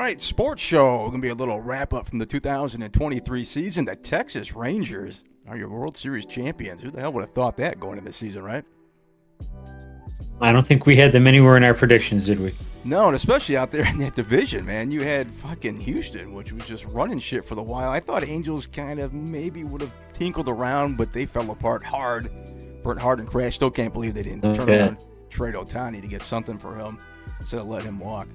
right, sports show. Going to be a little wrap-up from the 2023 season. The Texas Rangers are your World Series champions. Who the hell would have thought that going into the season, right? I don't think we had them anywhere in our predictions, did we? No, and especially out there in that division, man. You had fucking Houston, which was just running shit for the while. I thought Angels kind of maybe would have tinkled around, but they fell apart hard. Burnt hard and crashed. Still can't believe they didn't turn around trade Ohtani to get something for him instead of let him walk.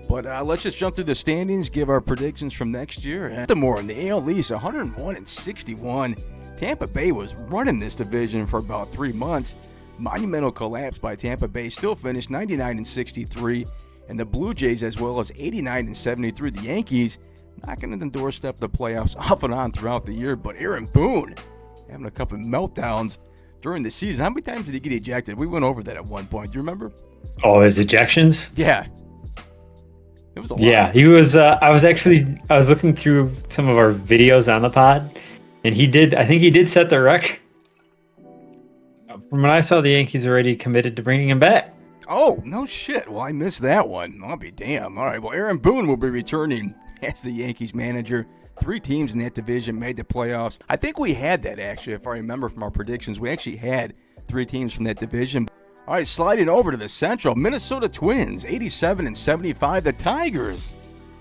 But let's just jump through the standings, give our predictions from next year. Baltimore in the AL East, 101-61. Tampa Bay was running this division for about 3 months. Monumental collapse by Tampa Bay, still finished 99-63. And the Blue Jays as well as 89-73. The Yankees knocking on the doorstep of the playoffs off and on throughout the year. But Aaron Boone having a couple of meltdowns during the season. How many times did he get ejected? We went over that at one point. Do you remember? Oh, his ejections? Yeah. It was a lot. Yeah, he was. I was looking through some of our videos on the pod, and I think he did set the record. From what I saw, the Yankees already committed to bringing him back. Oh, no shit. Well, I missed that one. I'll be damn. All right, well, Aaron Boone will be returning as the Yankees manager. 3 teams in that division made the playoffs. I think we had that, actually, if I remember from our predictions. We actually had 3 teams from that division. All right, sliding over to the Central, Minnesota Twins, 87-75. The Tigers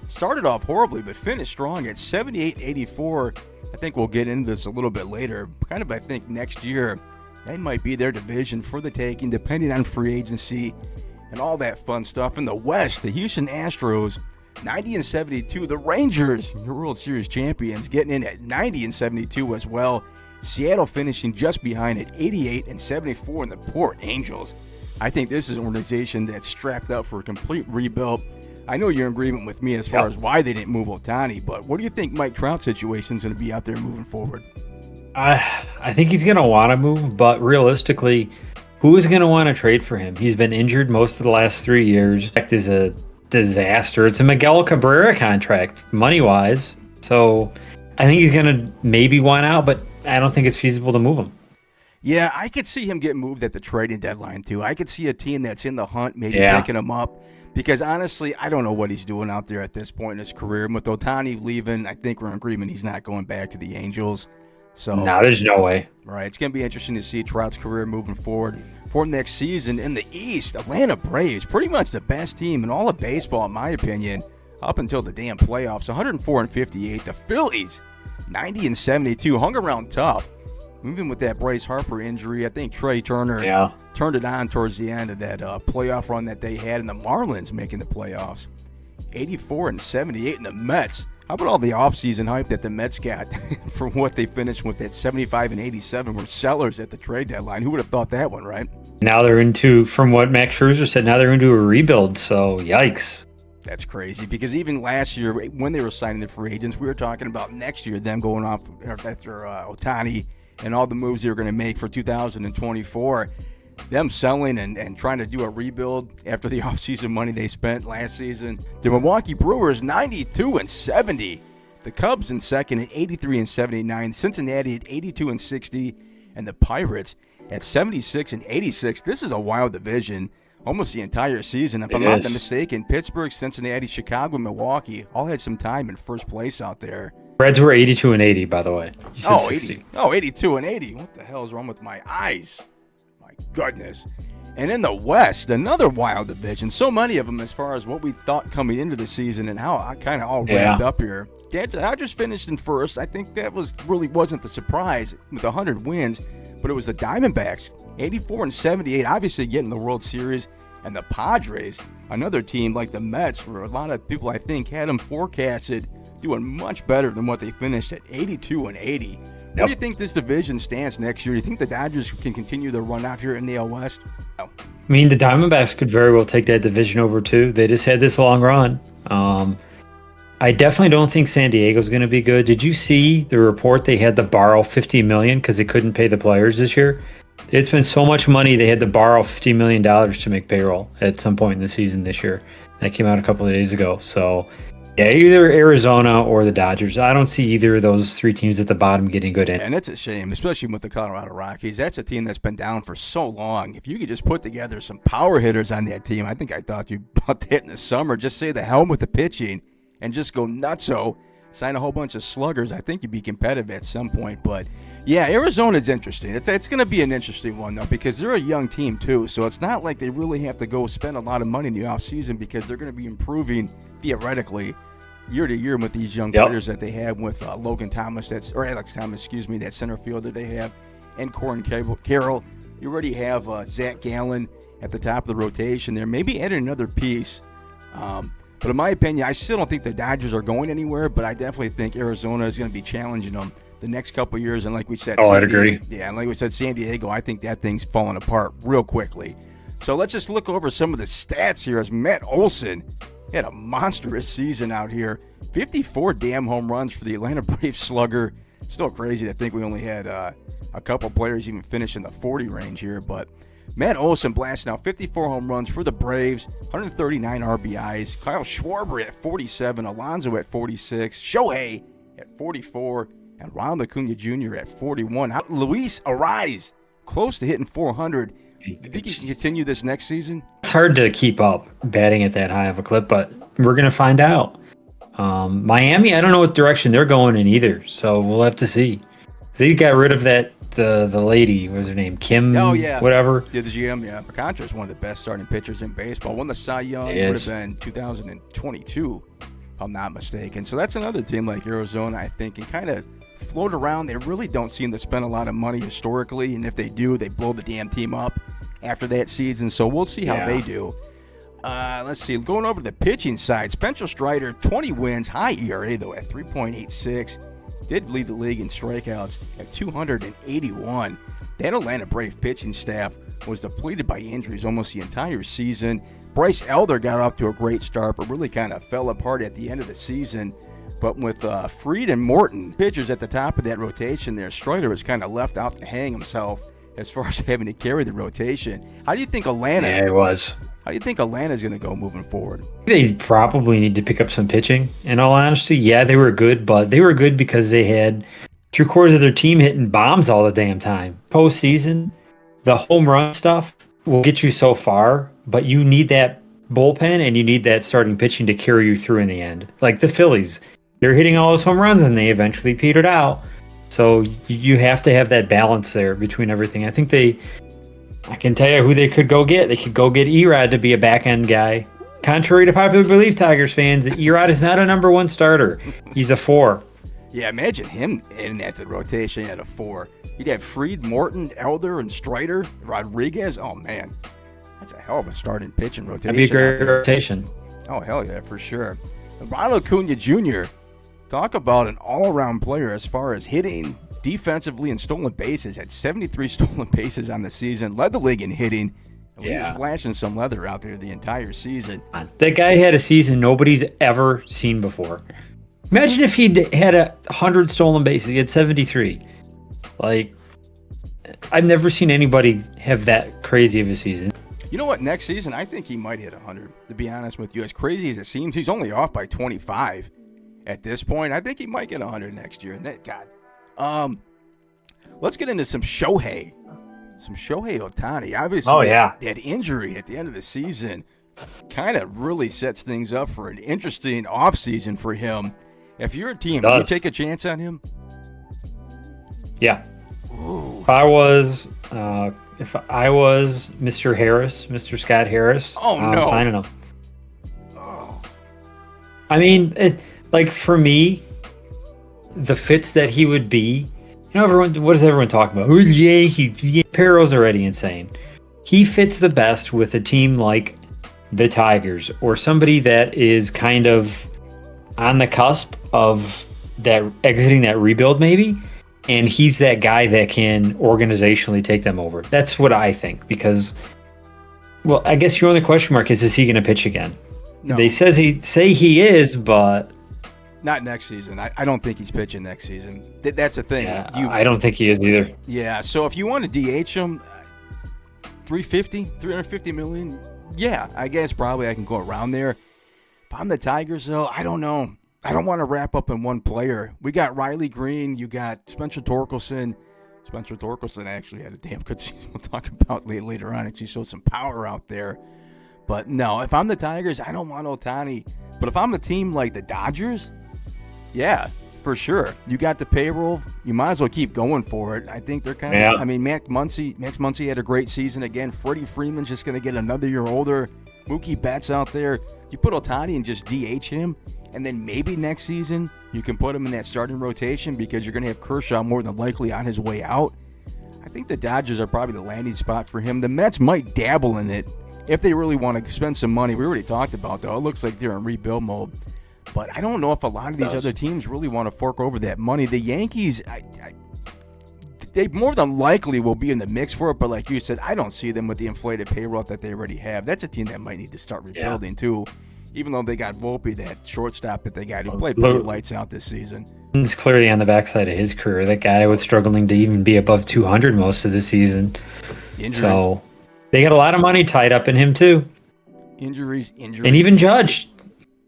started off horribly, but finished strong at 78-84. I think we'll get into this a little bit later. I think next year, that might be their division for the taking, depending on free agency and all that fun stuff. In the West, the Houston Astros, 90-72. The Rangers, your World Series champions, getting in at 90-72 as well. Seattle finishing just behind at 88-74, and the poor Angels. I think this is an organization that's strapped up for a complete rebuild. I know you're in agreement with me as far as why they didn't move Ohtani, but what do you think Mike Trout's situation is going to be out there moving forward? I think he's going to want to move, but realistically, who is going to want to trade for him? He's been injured most of the last 3 years. It is a disaster. It's a Miguel Cabrera contract, money-wise. So I think he's going to maybe want out, but I don't think it's feasible to move him. Yeah, I could see him get moved at the trading deadline, too. I could see a team that's in the hunt maybe picking him up. Because, honestly, I don't know what he's doing out there at this point in his career. With Ohtani leaving, I think we're in agreement he's not going back to the Angels. So, no, there's no way. Right, it's going to be interesting to see Trout's career moving forward for next season. In the East, Atlanta Braves, pretty much the best team in all of baseball, in my opinion, up until the damn playoffs. 104-58. The Phillies, 90-72, hung around tough. Even with that Bryce Harper injury, I think Trey Turner turned it on towards the end of that playoff run that they had, and the Marlins making the playoffs. 84-78 in the Mets. How about all the offseason hype that the Mets got for what they finished with at 75-87 were sellers at the trade deadline? Who would have thought that one, right? Now they're into, from what Max Scherzer said, now they're into a rebuild, so yikes. That's crazy, because even last year when they were signing the free agents, we were talking about next year, them going off after Ohtani and all the moves they were going to make for 2024. Them selling and trying to do a rebuild after the offseason money they spent last season. The Milwaukee Brewers, 92-70. The Cubs in second at 83-79. Cincinnati at 82-60. And the Pirates at 76-86. This is a wild division almost the entire season. If I'm not mistaken, Pittsburgh, Cincinnati, Chicago, Milwaukee all had some time in first place out there. Reds were 82-80, by the way. You said 60. 82-80. What the hell is wrong with my eyes? Goodness. And in the West, another wild division. So many of them as far as what we thought coming into the season and how I kind of all wrapped up here. Dodgers finished in first. I think that wasn't the surprise with 100 wins, but it was the Diamondbacks, 84-78, obviously getting the World Series. And the Padres, another team like the Mets, where a lot of people I think had them forecasted doing much better than what they finished at 82-80. What do you think this division stands next year? Do you think the Dodgers can continue their run out here in the AL West? No. I mean, the Diamondbacks could very well take that division over, too. They just had this long run. I definitely don't think San Diego's going to be good. Did you see the report they had to borrow $50 million because they couldn't pay the players this year? It's been so much money they had to borrow $50 million to make payroll at some point in the season this year. That came out a couple of days ago. So, yeah, either Arizona or the Dodgers. I don't see either of those 3 teams at the bottom getting good in. And it's a shame, especially with the Colorado Rockies. That's a team that's been down for so long. If you could just put together some power hitters on that team, I think I thought you about that in the summer. Just say the helm with the pitching and just go nutso, sign a whole bunch of sluggers, I think you'd be competitive at some point. But, yeah, Arizona's interesting. It's going to be an interesting one, though, because they're a young team, too. So it's not like they really have to go spend a lot of money in the offseason because they're going to be improving, theoretically, year to year with these young players that they have with Alex Thomas, that center fielder they have, and Corin Carroll. You already have Zach Gallen at the top of the rotation there. Maybe add another piece. But in my opinion, I still don't think the Dodgers are going anywhere, but I definitely think Arizona is going to be challenging them the next couple of years. And like we said, I'd agree. Yeah, and like we said, San Diego, I think that thing's falling apart real quickly. So let's just look over some of the stats here as Matt Olson had a monstrous season out here. 54 damn home runs for the Atlanta Braves slugger. Still crazy to think we only had a couple players even finish in the 40 range here, but Matt Olson blasting out 54 home runs for the Braves, 139 RBIs. Kyle Schwarber at 47, Alonso at 46, Shohei at 44, and Ronald Acuna Jr. at 41. Luis Ariz close to hitting 400. Do you think he can continue this next season? It's hard to keep up batting at that high of a clip, but we're going to find out. Miami, I don't know what direction they're going in either, so we'll have to see. They got rid of that the lady, what was her name? Kim? Oh, yeah. Whatever. Yeah, the GM, yeah. Alcantara is one of the best starting pitchers in baseball. Won the Cy Young. It would have been 2022, if I'm not mistaken. So that's another team like Arizona, I think, can kind of float around. They really don't seem to spend a lot of money historically, and if they do, they blow the damn team up after that season. So we'll see how they do. Let's see. Going over to the pitching side, Spencer Strider, 20 wins, high ERA, though, at 3.86. Did lead the league in strikeouts at 281. That Atlanta Brave pitching staff was depleted by injuries almost the entire season. Bryce Elder got off to a great start, but really kind of fell apart at the end of the season. But with Fried and Morton, pitchers at the top of that rotation there, Strider was kind of left out to hang himself as far as having to carry the rotation. How do you think Atlanta? Yeah, it was. How do you think Atlanta's going to go moving forward? They probably need to pick up some pitching. In all honesty, yeah, they were good, but they were good because they had 3/4 of their team hitting bombs all the damn time. Postseason, the home run stuff will get you so far, but you need that bullpen and you need that starting pitching to carry you through in the end. Like the Phillies, they're hitting all those home runs and they eventually petered out. So you have to have that balance there between everything. I can tell you who they could go get. They could go get Erod to be a back-end guy. Contrary to popular belief, Tigers fans, Erod is not a number one starter. He's a 4. Yeah, imagine him in that the rotation at a 4. You'd have Fried, Morton, Elder, and Strider, Rodriguez. Oh, man. That's a hell of a starting pitching rotation. That'd be a great rotation. Oh, hell yeah, for sure. Ronald Acuna Jr., talk about an all-around player as far as hitting, defensively, and stolen bases. Had 73 stolen bases on the season. Led the league in hitting. And he was flashing some leather out there the entire season. That guy had a season nobody's ever seen before. Imagine if he'd had 100 stolen bases. He had 73. Like, I've never seen anybody have that crazy of a season. You know what? Next season, I think he might hit 100, to be honest with you. As crazy as it seems, he's only off by 25 at this point. I think he might get 100 next year. And that, God. Let's get into some Shohei. Some Shohei Ohtani. Obviously, that injury at the end of the season kind of really sets things up for an interesting offseason for him. If you're a team, do you take a chance on him? Yeah. Ooh. If I was Mr. Harris, Mr. Scott Harris, I'm signing him. Oh. I mean, for me, the fits that he would be, what is everyone talking about? Who's Yankee? Perro's already insane. He fits the best with a team like the Tigers or somebody that is kind of on the cusp of that exiting that rebuild maybe, and he's that guy that can organizationally take them over. That's what I think, because, well, I guess your only question mark is he going to pitch again? No. They say he is, but not next season. I don't think he's pitching next season. That's the thing. Yeah, I don't think he is either. Yeah, so if you want to DH him, 350 million, yeah, I guess probably I can go around there. If I'm the Tigers, though, I don't know. I don't want to wrap up in one player. We got Riley Green. You got Spencer Torkelson. Spencer Torkelson actually had a damn good season. We'll talk about later on. Actually showed some power out there. But no, if I'm the Tigers, I don't want Ohtani. But if I'm a team like the Dodgers, yeah, for sure. You got the payroll. You might as well keep going for it. I think they're kind of. Yeah. I mean, Max Muncy had a great season again. Freddie Freeman's just going to get another year older. Mookie Betts out there. You put Ohtani and just DH him, and then maybe next season you can put him in that starting rotation because you're going to have Kershaw more than likely on his way out. I think the Dodgers are probably the landing spot for him. The Mets might dabble in it if they really want to spend some money. We already talked about, though. It looks like they're in rebuild mode. But I don't know if a lot of these other teams really want to fork over that money. The Yankees, they more than likely will be in the mix for it. But like you said, I don't see them with the inflated payroll that they already have. That's a team that might need to start rebuilding, too. Even though they got Volpe, that shortstop that they got, who played pretty lights out this season. He's clearly on the backside of his career. That guy was struggling to even be above 200 most of the season. Injuries. So they got a lot of money tied up in him, too. Injuries. And even Judge.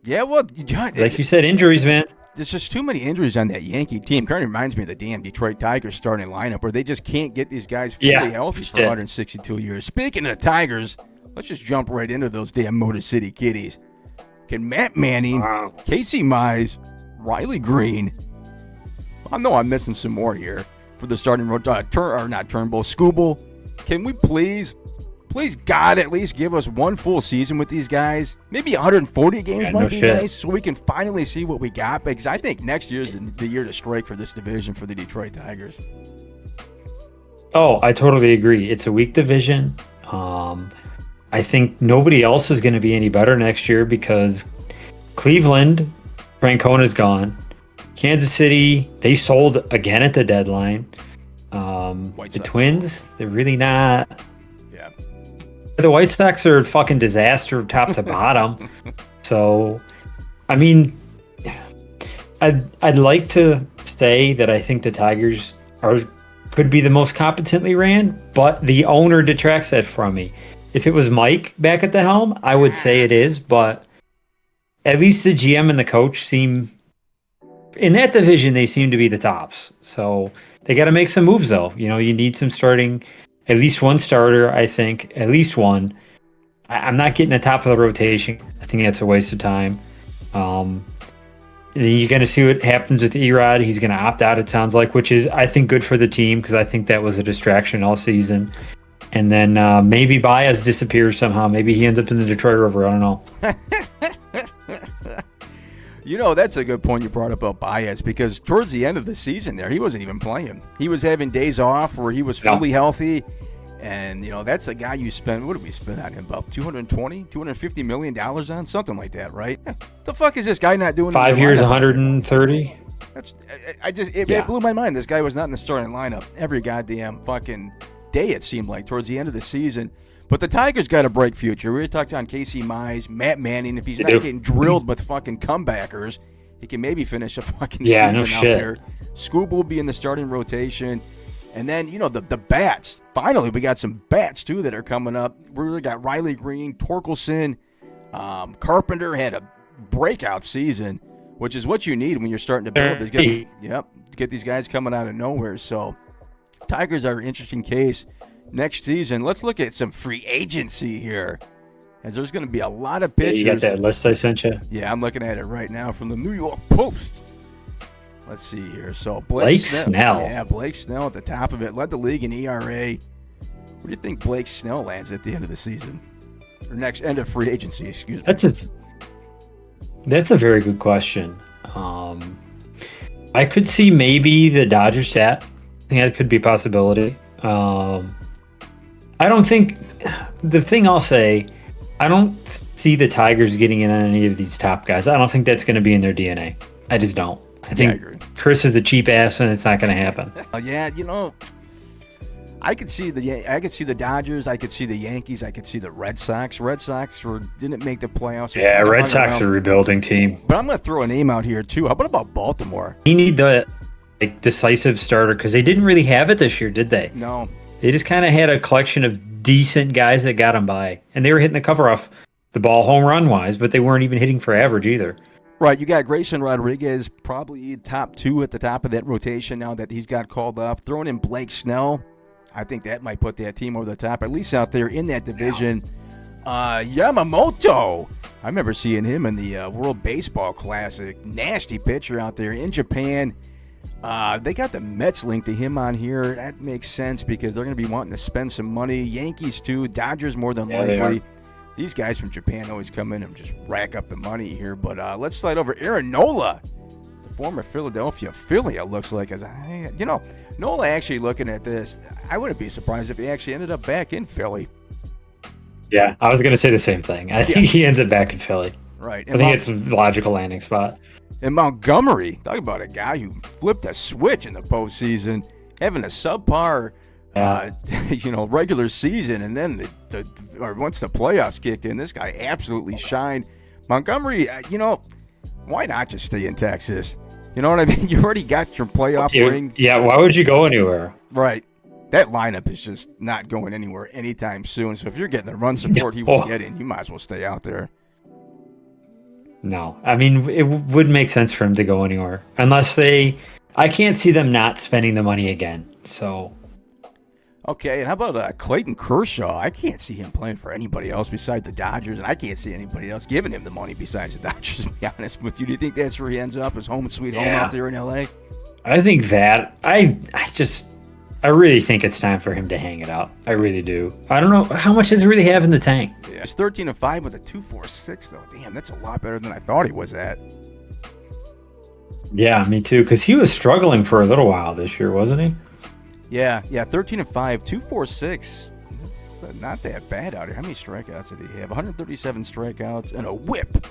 Yeah, well, Judge. Like you said, injuries, man. There's just too many injuries on that Yankee team. Kind of reminds me of the damn Detroit Tigers starting lineup where they just can't get these guys fully healthy for 162 years. Speaking of the Tigers, let's just jump right into those damn Motor City Kitties. Can Matt Manning, Casey Mize, Riley Green, I know I'm missing some more here for the starting Turnbull, Scooble. Can we please God, at least give us one full season with these guys? Maybe 140 games might be nice, so we can finally see what we got. Because I think next year's the year to strike for this division for the Detroit Tigers. Oh, I totally agree. It's a weak division. I think nobody else is going to be any better next year because Cleveland, Francona's gone. Kansas City, they sold again at the deadline. The Twins, they're really not. Yeah. The White Sox are a fucking disaster top to bottom. So, I mean, I'd like to say that I think the Tigers could be the most competently ran, but the owner detracts that from me. If it was Mike back at the helm, I would say it is, but at least the GM and the coach seem, in that division, they seem to be the tops. So they got to make some moves, though. You know, you need some starting, at least one starter, I think, at least one. I'm not getting the top of the rotation. I think that's a waste of time. Then you're going to see what happens with Erod. He's going to opt out, it sounds like, which is, I think, good for the team because I think that was a distraction all season. And then maybe Baez disappears somehow. Maybe he ends up in the Detroit River. I don't know. You know, that's a good point you brought up about Baez because towards the end of the season there, he wasn't even playing. He was having days off where he was fully healthy. And, you know, that's a guy you spend, what did we spend on him? About $250 million on? Something like that, right? The fuck is this guy not doing? 5 years, 130? It blew my mind. This guy was not in the starting lineup every goddamn fucking day, it seemed like, towards the end of the season. But the Tigers got a bright future. We talked on Casey Mize, Matt Manning. If he's not getting drilled with fucking comebackers, he can maybe finish a fucking season out there. Scoob will be in the starting rotation. And then, you know, the bats. Finally, we got some bats, too, that are coming up. We really got Riley Green, Torkelson. Carpenter had a breakout season, which is what you need when you're starting to build. Get these guys coming out of nowhere. So Tigers are an interesting case next season. Let's look at some free agency here, as there's going to be a lot of pitchers. You got that list I sent you? Yeah, I'm looking at it right now from the New York Post. Let's see here. So Blake Snell. Yeah, Blake Snell at the top of it. Led the league in ERA. Where do you think Blake Snell lands at the end of the season? Or next end of free agency, excuse me. That's a very good question. I could see maybe the Dodgers stat. I think that could be a possibility. I don't think the thing I'll say, I don't see the Tigers getting in on any of these top guys. I don't think that's going to be in their DNA. I just don't. I think Chris is a cheap ass and it's not going to happen. Yeah, you know, I could see the Dodgers, I could see the Yankees, I could see the Red Sox. Red Sox didn't make the playoffs. Yeah, Red Sox are a rebuilding team. But I'm going to throw a name out here too. How about Baltimore? You need the decisive starter because they didn't really have it this year, did they? No. They just kind of had a collection of decent guys that got them by. And they were hitting the cover off the ball home run wise, but they weren't even hitting for average either. Right, you got Grayson Rodriguez, probably top two at the top of that rotation now that he's got called up. Throwing in Blake Snell, I think that might put that team over the top, at least out there in that division. Yamamoto. I remember seeing him in the World Baseball Classic. Nasty pitcher out there in Japan. They got the Mets linked to him on here. That makes sense because they're going to be wanting to spend some money. Yankees too. Dodgers more than likely. These guys from Japan always come in and just rack up the money here. But let's slide over Aaron Nola, the former Philadelphia Philly, it looks like. Nola actually looking at this, I wouldn't be surprised if he actually ended up back in Philly. Yeah, I was going to say the same thing. I think he ends up back in Philly. Right. I think it's a logical landing spot. And Montgomery, talk about a guy who flipped a switch in the postseason, having a subpar, regular season, and then once the playoffs kicked in, this guy absolutely shined. Montgomery, why not just stay in Texas? You know what I mean? You already got your playoff ring. Yeah, why would you go anywhere? Right. That lineup is just not going anywhere anytime soon. So if you're getting the run support he was getting, you might as well stay out there. No, I mean, it would make sense for him to go anywhere. Unless I can't see them not spending the money again. So. Okay, and how about Clayton Kershaw? I can't see him playing for anybody else besides the Dodgers, and I can't see anybody else giving him the money besides the Dodgers, to be honest with you. Do you think that's where he ends up, his home and sweet home out there in L.A.? I think that. I really think it's time for him to hang it up. I really do. I don't know. How much does he really have in the tank? Yeah, he's 13-5 with a 2.46, though. Damn, that's a lot better than I thought he was at. Yeah, me too, because he was struggling for a little while this year, wasn't he? Yeah, 13-5, 2.46. That's not that bad out here. How many strikeouts did he have? 137 strikeouts and a whip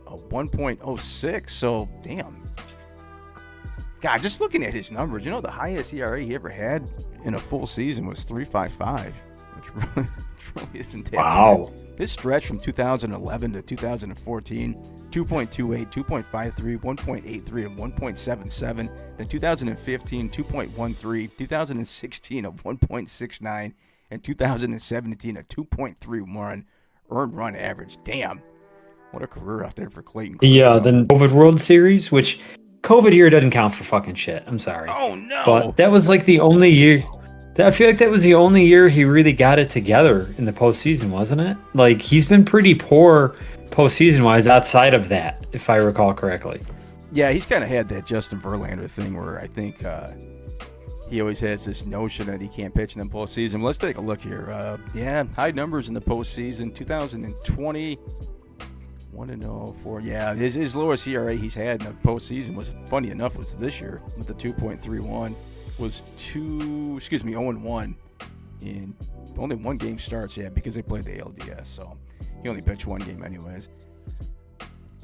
of 1.06. So, damn. God, just looking at his numbers, the highest ERA he ever had in a full season was 3.55, which really isn't that bad. This stretch from 2011 to 2014, 2.28, 2.53, 1.83, and 1.77. Then 2015, 2.13, 2016 of 1.69, and 2017 a 2.31 earned run average. Damn, what a career out there for Clayton Kershaw. Yeah, then COVID World Series, which COVID year doesn't count for fucking shit. I'm sorry. Oh, no. But that was like the only year. I feel like that was the only year he really got it together in the postseason, wasn't it? Like, he's been pretty poor postseason-wise outside of that, if I recall correctly. Yeah, he's kind of had that Justin Verlander thing where I think he always has this notion that he can't pitch in the postseason. Let's take a look here. High numbers in the postseason. 2020, 1-0-4. Yeah, his lowest ERA he's had in the postseason was, funny enough, was this year with the 2.31. Was 0-1 in only one game starts, because they played the ALDS, so he only pitched one game anyways.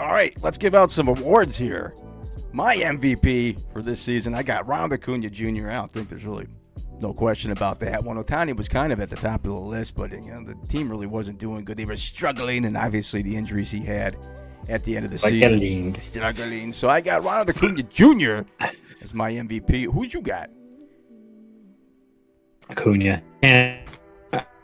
All right, let's give out some awards here. My MVP for this season, I got Ronald Acuna Jr. I don't think there's really no question about that one. Ohtani was kind of at the top of the list, but the team really wasn't doing good. They were struggling, and obviously the injuries he had at the end of the season. Struggling. So I got Ronald Acuna Jr. as my MVP. Who'd you got? Acuna. And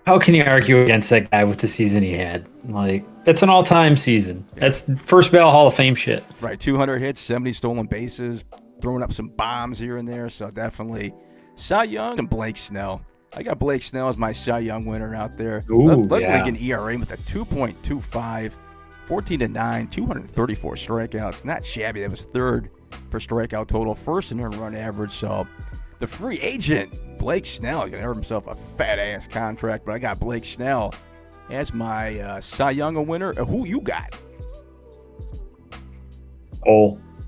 how can you argue against that guy with the season he had? Like, it's an all-time season. That's first ballot Hall of Fame shit. Right, 200 hits, 70 stolen bases, throwing up some bombs here and there. So definitely Cy Young and Blake Snell. I got Blake Snell as my Cy Young winner out there. League in ERA with a 2.25, 14-9, 234 strikeouts. Not shabby. That was third for strikeout total, first in earned run average. So the free agent, Blake Snell, he earned himself a fat-ass contract, but I got Blake Snell as my Cy Young winner. Who you got?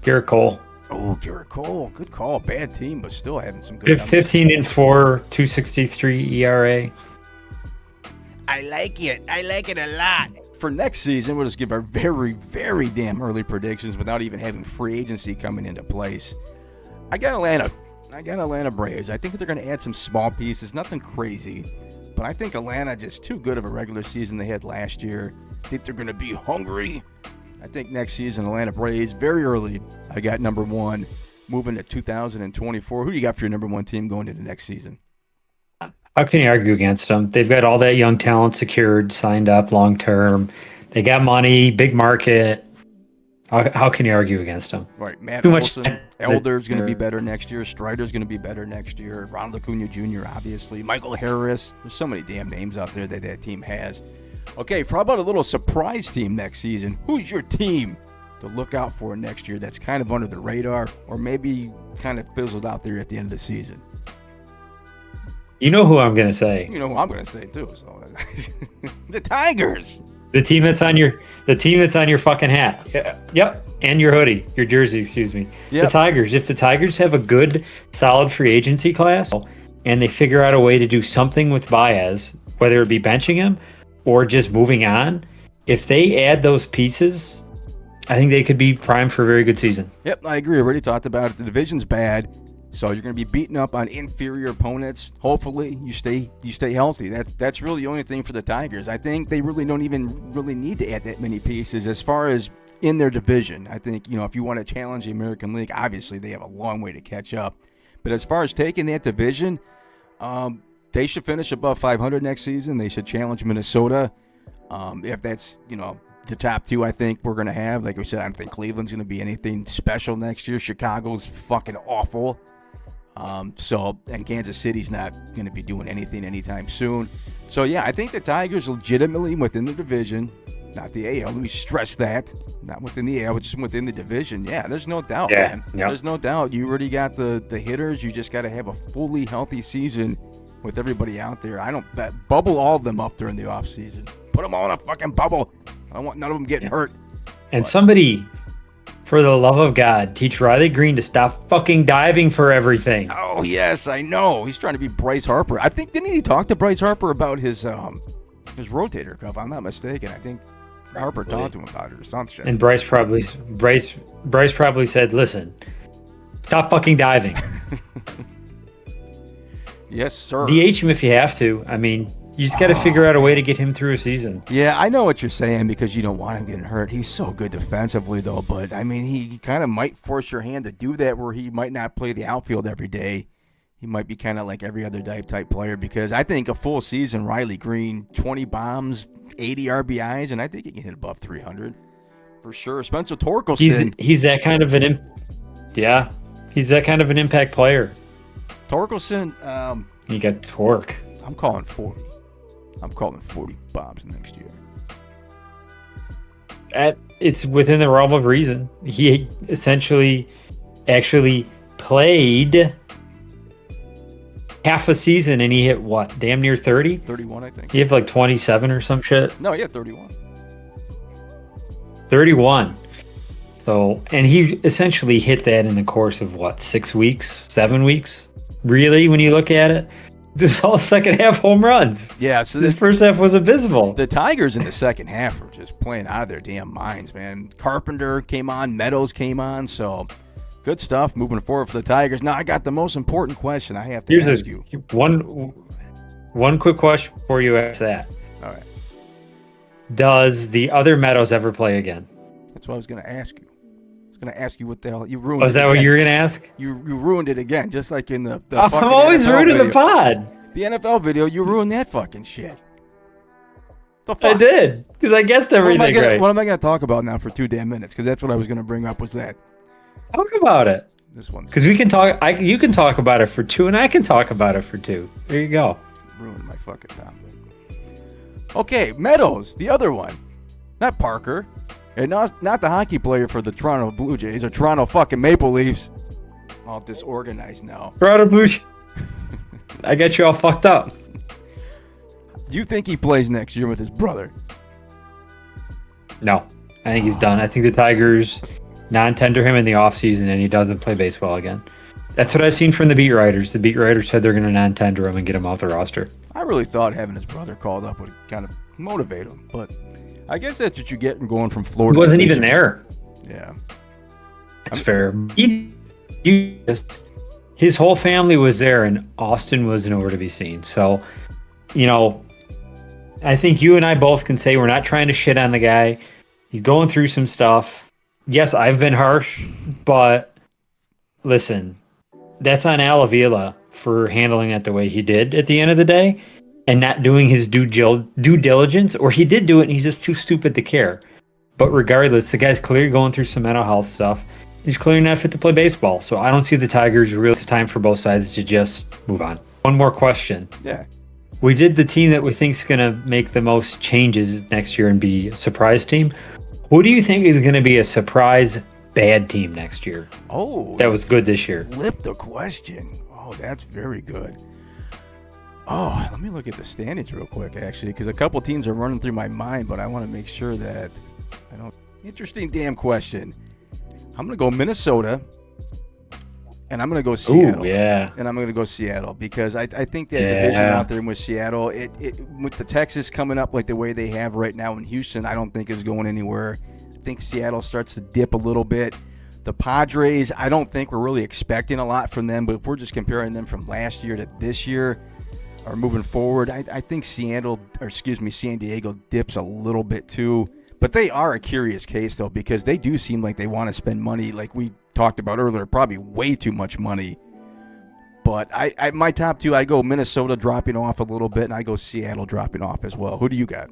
Garrett Cole. Oh, Garrett Cole. Good call. Bad team, but still having some good numbers. 15-4, 2.63 ERA. I like it. I like it a lot. For next season, we'll just give our very, very damn early predictions without even having free agency coming into place. I got Atlanta Braves. I think they're going to add some small pieces. Nothing crazy. But I think Atlanta just too good of a regular season they had last year. I think they're going to be hungry. I think next season, Atlanta Braves, very early, I got number one, moving to 2024. Who do you got for your number one team going into next season? How can you argue against them? They've got all that young talent secured, signed up long term. They got money, big market. How can you argue against them? Right, Matt Olson, Elder's going to be better next year. Strider's going to be better next year. Ronald Acuna Jr., obviously. Michael Harris. There's so many damn names out there that team has. Okay, how about a little surprise team next season? Who's your team to look out for next year that's kind of under the radar or maybe kind of fizzled out there at the end of the season? You know who I'm going to say. You know who I'm going to say too. So the Tigers. The team that's on your fucking hat. Yeah, yep, and your hoodie, your jersey, excuse me. Yep. The Tigers. If the Tigers have a good, solid free agency class and they figure out a way to do something with Baez, whether it be benching him or just moving on, if they add those pieces, I think they could be primed for a very good season. Yep, I agree. I already talked about it. The division's bad, so you're going to be beating up on inferior opponents. Hopefully, you stay healthy. That's really the only thing for the Tigers. I think they really don't even really need to add that many pieces as far as in their division. I think, if you want to challenge the American League, obviously they have a long way to catch up. But as far as taking that division, they should finish above 500 next season. They should challenge Minnesota. If that's, the top two I think we're going to have. Like we said, I don't think Cleveland's going to be anything special next year. Chicago's fucking awful. And Kansas City's not going to be doing anything anytime soon. So, yeah, I think the Tigers legitimately within the division, not the AL. Let me stress that. Not within the AL, but just within the division. Yeah, there's no doubt, man. Yep. There's no doubt. You already got the hitters. You just got to have a fully healthy season with everybody out there. I don't bubble all of them up during the offseason. Put them all in a fucking bubble. I don't want none of them getting hurt. And somebody, for the love of God, teach Riley Green to stop fucking diving for everything. Oh, yes, I know. He's trying to be Bryce Harper. I think, didn't he talk to Bryce Harper about his rotator cuff? I'm not mistaken. I think Harper talked to him about it or something. And Bryce probably said, listen, stop fucking diving. Yes, sir. DH him if you have to. I mean, you just got to figure out a way to get him through a season. Yeah, I know what you're saying because you don't want him getting hurt. He's so good defensively, though. But, I mean, he kind of might force your hand to do that where he might not play the outfield every day. He might be kind of like every other type player because I think a full season, Riley Green, 20 bombs, 80 RBIs, and I think he can hit above 300 for sure. Spencer Torkelson. He's that kind of he's that kind of an impact player. Torkelson. He got torque. I'm calling 40. I'm calling 40 bombs next year. It's within the realm of reason. He essentially actually played half a season and he hit what? Damn near 30? 31, I think. He had like 27 or some shit. No, he had 31. 31. So, and he essentially hit that in the course of what? 6 weeks? 7 weeks? Really, when you look at it? Just all second half home runs. Yeah, so this first half was abysmal. The Tigers in the second half were just playing out of their damn minds, man. Carpenter came on, Meadows came on, so good stuff moving forward for the Tigers. Now I got the most important question I have to ask you. One quick question before you ask that. All right. Does the other Meadows ever play again? That's what I was going to ask you. Going to ask you what the hell you ruined. Oh, is that what you were going to ask? You ruined it again, just like in the I'm always ruining the pod. The NFL video, you ruined that fucking shit. The fuck? I did because I guessed everything right. What am I going to talk about now for 2 damn minutes? Because that's what I was going to bring up. Was that? Talk about it. This one's because we can talk. You can talk about it for 2, and I can talk about it for 2. There you go. Ruined my fucking topic. Okay, Meadows, the other one, not Parker. And not the hockey player for the Toronto Blue Jays or Toronto fucking Maple Leafs. All disorganized now. Toronto Blue Jays. I got you all fucked up. Do you think he plays next year with his brother? No. I think he's done. I think the Tigers non-tender him in the offseason and he doesn't play baseball again. That's what I've seen from the beat writers. The beat writers said they're going to non-tender him and get him off the roster. I really thought having his brother called up would kind of motivate him, but I guess that's what you get in going from Florida. He wasn't even there. Yeah. That's fair. His whole family was there, and Austin was nowhere to be seen. So, I think you and I both can say we're not trying to shit on the guy. He's going through some stuff. Yes, I've been harsh, but listen, that's on Al Avila for handling it the way he did at the end of the day. And not doing his due diligence, or he did do it and he's just too stupid to care. But regardless, the guy's clearly going through some mental health stuff. He's clearly not fit to play baseball. So I don't see the Tigers really. It's time for both sides to just move on. One more question. Yeah. We did the team that we think is going to make the most changes next year and be a surprise team. Who do you think is going to be a surprise bad team next year? Oh, that was good this year. Flip the question. Oh, that's very good. Oh, let me look at the standings real quick, actually, because a couple teams are running through my mind, but I want to make sure that I don't. Interesting damn question. I'm going to go Minnesota, and I'm going to go Seattle. Ooh, yeah. And I'm going to go Seattle because I think that division out there with Seattle, it with the Texas coming up like the way they have right now in Houston, I don't think is going anywhere. I think Seattle starts to dip a little bit. The Padres, I don't think we're really expecting a lot from them, but if we're just comparing them from last year to this year or moving forward, I think San Diego dips a little bit too. But they are a curious case, though, because they do seem like they want to spend money, like we talked about earlier, probably way too much money. But I my top two, I go Minnesota dropping off a little bit, and I go Seattle dropping off as well. Who do you got?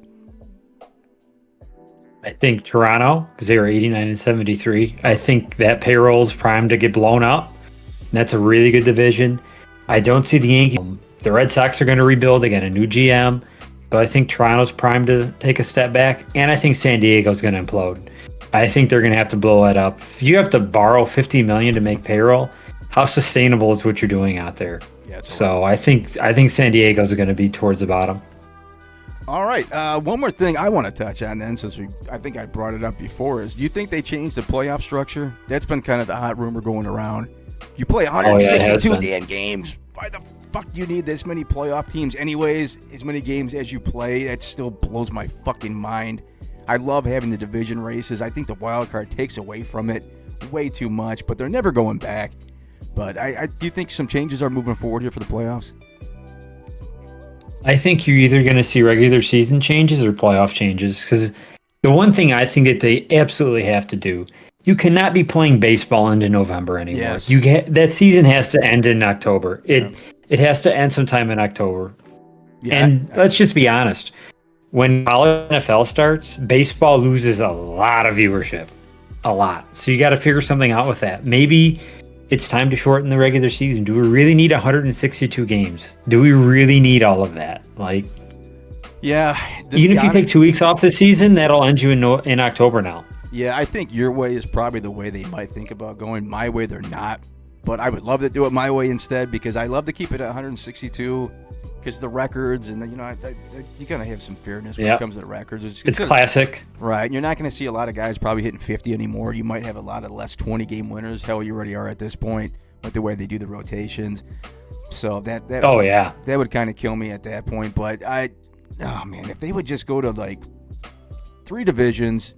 I think Toronto, because they were 89 and 73. I think that payroll's primed to get blown up. And that's a really good division. I don't see the Yankees. The Red Sox are going to rebuild. They got a new GM. But I think Toronto's primed to take a step back. And I think San Diego's going to implode. I think they're going to have to blow it up. If you have to borrow $50 million to make payroll, how sustainable is what you're doing out there? Yeah, so I think San Diego's going to be towards the bottom. All right. One more thing I want to touch on then, since I think I brought it up before, is do you think they changed the playoff structure? That's been kind of the hot rumor going around. You play 162 damn games. Why the fuck do you need this many playoff teams anyways? As many games as you play, that still blows my fucking mind. I love having the division races. I think the wild card takes away from it way too much, but they're never going back. But I do you think some changes are moving forward here for the playoffs? I think you're either going to see regular season changes or playoff changes, because the one thing I think that they absolutely have to do, you cannot be playing baseball into November anymore. Yes. That season has to end in October. It has to end sometime in October. Yeah, and let's just be honest. When college NFL starts, baseball loses a lot of viewership. A lot. So you got to figure something out with that. Maybe it's time to shorten the regular season. Do we really need 162 games? Do we really need all of that? Like, yeah. Even if you take 2 weeks off the season, that'll end you in October now. Yeah, I think your way is probably the way they might think about going. My way, they're not. But I would love to do it my way instead, because I love to keep it at 162 because the records, and you gotta have some fairness when it comes to the records. It's classic, right? And you're not gonna see a lot of guys probably hitting 50 anymore. You might have a lot of less 20 game winners. Hell, you already are at this point with the way they do the rotations. So that would kind of kill me at that point. But if they would just go to like 3 divisions.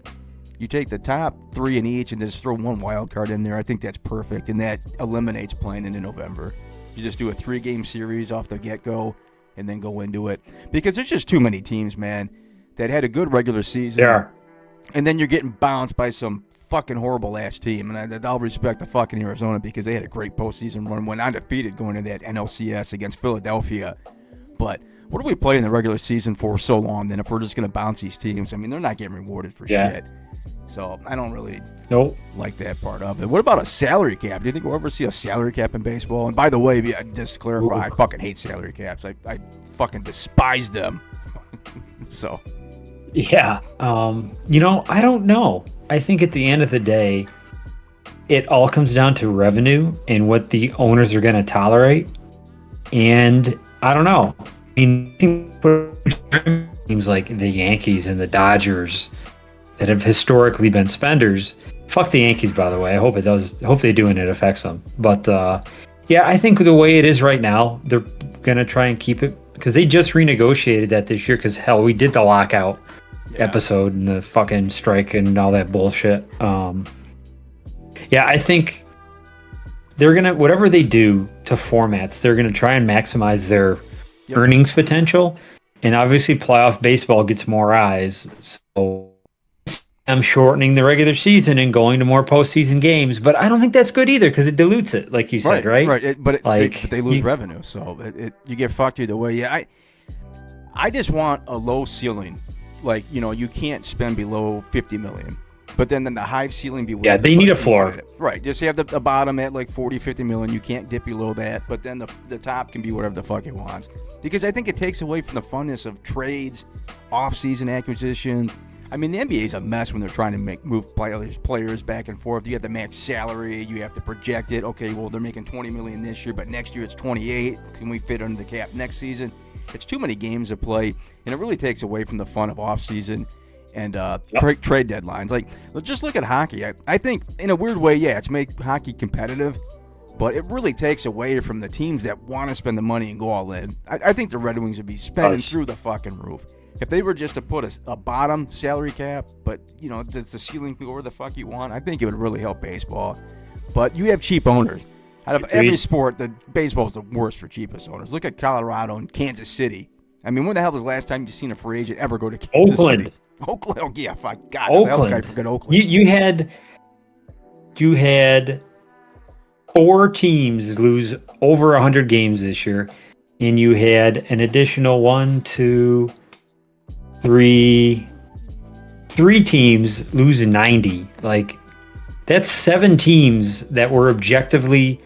You take the top 3 in each and just throw one wild card in there. I think that's perfect, and that eliminates playing into November. You just do a 3-game series off the get-go and then go into it. Because there's just too many teams, man, that had a good regular season. Yeah. And then you're getting bounced by some fucking horrible-ass team. And I'll respect the fucking Arizona because they had a great postseason run, went undefeated going into that NLCS against Philadelphia. But what are we playing the regular season for so long then if we're just going to bounce these teams? I mean, they're not getting rewarded for shit. So I don't really like that part of it. What about a salary cap? Do you think we'll ever see a salary cap in baseball? And by the way, just to clarify, I fucking hate salary caps. I fucking despise them. So. Yeah. I don't know. I think at the end of the day, it all comes down to revenue and what the owners are going to tolerate. And I don't know. I mean, teams like the Yankees and the Dodgers that have historically been spenders. Fuck the Yankees, by the way. I hope it does. Hope they do and it affects them. But I think the way it is right now, they're gonna try and keep it because they just renegotiated that this year. Because hell, we did the lockout episode and the fucking strike and all that bullshit. I think they're gonna whatever they do to formats, they're gonna try and maximize their earnings potential. And obviously, playoff baseball gets more eyes, so I'm shortening the regular season and going to more postseason games, but I don't think that's good either because it dilutes it, like you said, right? Right, but they lose revenue, so you get fucked either way. Yeah, I just want a low ceiling, like you can't spend below $50 million. but then the high ceiling be Yeah, they need a floor. Right, just have the bottom at like 40, 50 million. You can't dip below that, but then the top can be whatever the fuck it wants. Because I think it takes away from the funness of trades, off-season acquisitions. I mean, the NBA is a mess when they're trying to move players back and forth. You have the max salary. You have to project it. Okay, well, they're making $20 million this year, but next year it's 28. Can we fit under the cap next season? It's too many games to play, and it really takes away from the fun of off-season and trade deadlines. Like, let's just look at hockey. I think, in a weird way, yeah, it's make hockey competitive, but it really takes away from the teams that want to spend the money and go all in. I think the Red Wings would be spending through the fucking roof. If they were just to put a bottom salary cap, but, you know, the ceiling can go where the fuck you want, I think it would really help baseball. But you have cheap owners. Out of every sport, baseball is the worst for cheapest owners. Look at Colorado and Kansas City. I mean, when the hell was the last time you seen a free agent ever go to Kansas City? Oakland. Oh, yeah, fuck. God, Oakland. I forget Oakland. You had 4 teams lose over 100 games this year, and you had an additional 3 teams lose 90. Like, that's 7 teams that were objectively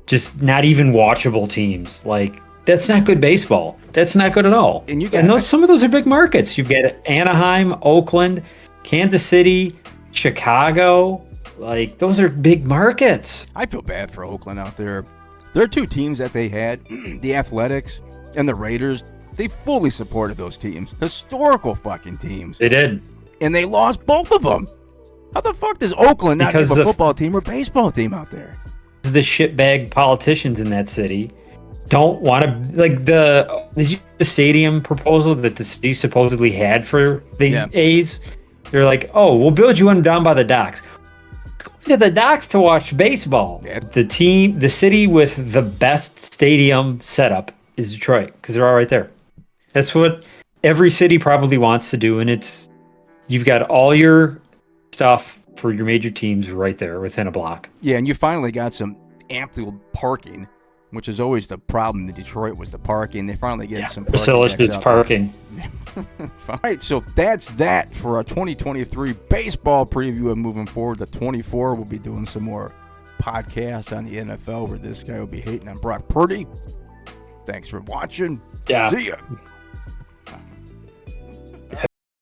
just not even watchable teams. Like, that's not good baseball. That's not good at all. And some of those are big markets. You've got Anaheim, Oakland, Kansas City, Chicago. Like, those are big markets. I feel bad for Oakland out there. There are 2 teams that they had, the Athletics and the Raiders. They fully supported those teams. Historical fucking teams. They did. And they lost both of them. How the fuck does Oakland not have a football team or baseball team out there? The shitbag politicians in that city don't want to, like, the stadium proposal that the city supposedly had for the A's. They're like, oh, we'll build you one down by the docks. Go to the docks to watch baseball. Yeah. The city with the best stadium setup is Detroit, because they're all right there. That's what every city probably wants to do, and you've got all your stuff for your major teams right there within a block. Yeah, and you finally got some ample parking, which is always the problem in Detroit, was the parking. They finally get some facilities parking. All right, so that's that for our 2023 baseball preview. And moving forward to 24, we'll be doing some more podcasts on the NFL where this guy will be hating on Brock Purdy. Thanks for watching. Yeah. See ya.